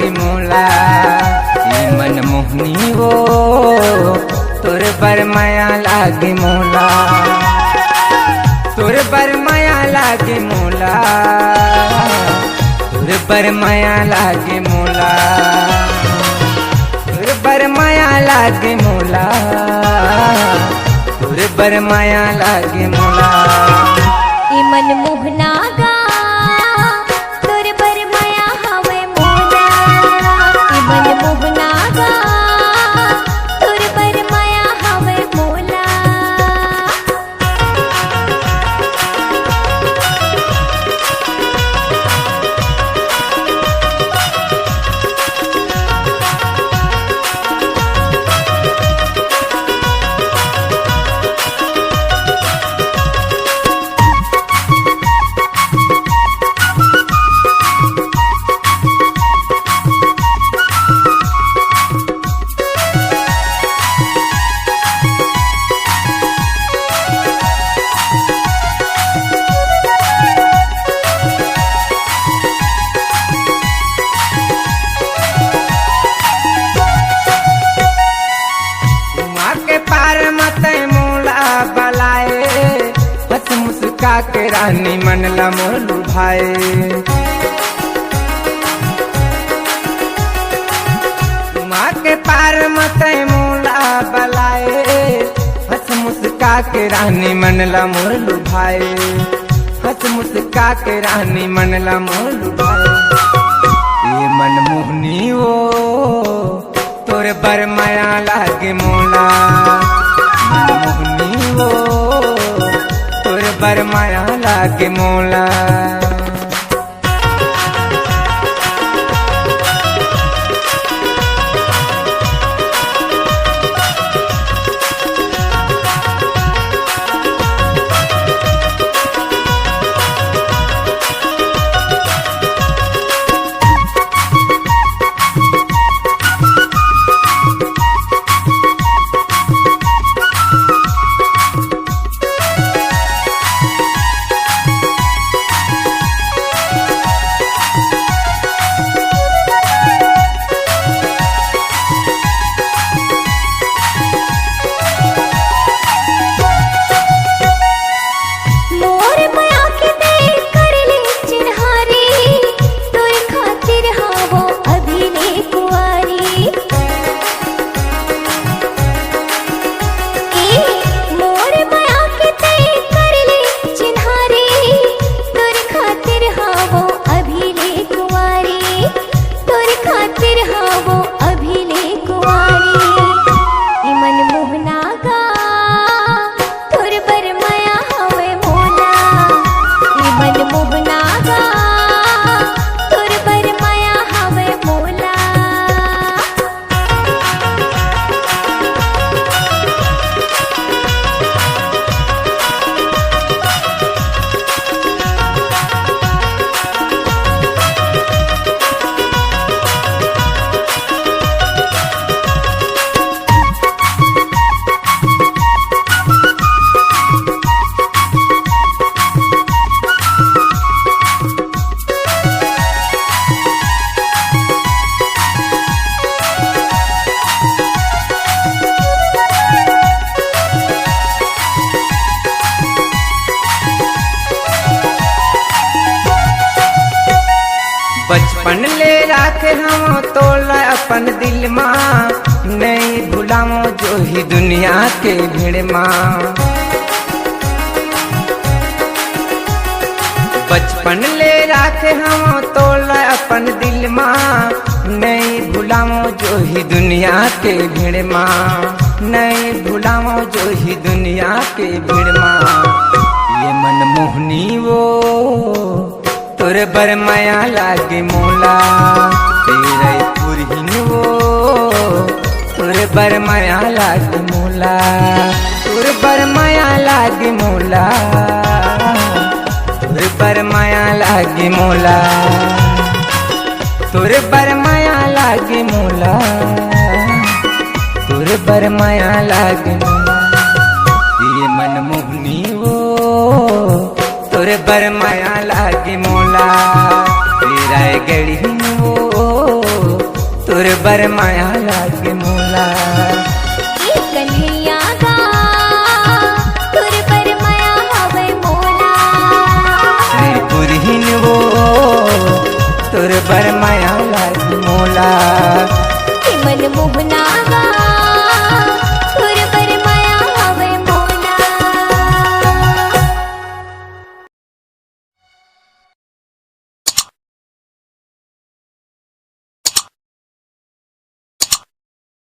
लागे मोला ये मन मोहनी वो तोर पर माया लागे मोला तोर पर माया लागे मोला तोर पर माया लागे मोला तोर पर माया लागे मोला तोर पर माया लागे मोला ये मन मोहना गा तोर पर माया हवे मोला ये मन मोहना गा तोर पर माया हवे मोला के रानी मनला मोलू भाई माँ के पार मत मोला बलाए हंस मुस्का के रानी मनला मोलू भाई हंस मुस्का के रानी मनला मोलू भाई ये मन मोहनी वो तोरे बर माया लागे मोला मन मोहनी वो पर माया लागे मोला बचपन ले राखे हम तोला अपन दिल माँ नहीं भुलामो जो ही दुनिया के भीड़ माँ बचपन ले राखे हम तोला अपन दिल माँ नहीं भुलामो जो ही दुनिया के भीड़ माँ नहीं भुलामो जो ही दुनिया के भीड़ माँ ये मन मोहनी वो तोरे बर माया लागे मोला तेरे पुरहिन वो तोरे बर माया लागे मोला तोरे बर माया लागे मोला तोरे बर माया लागे मोला तोरे बर माया लागे मोला तोरे बर माया लागे मोला ये मन मोहनी वो तोरे बर माया लागे मोला तेरा गढ़ी वो बर माया लागे मोला। ए कन्हैया गा तोर बर माया हवे मोला। त्रिपुरहीन वो तोर बर माया लागे मोला। मन मोहना गा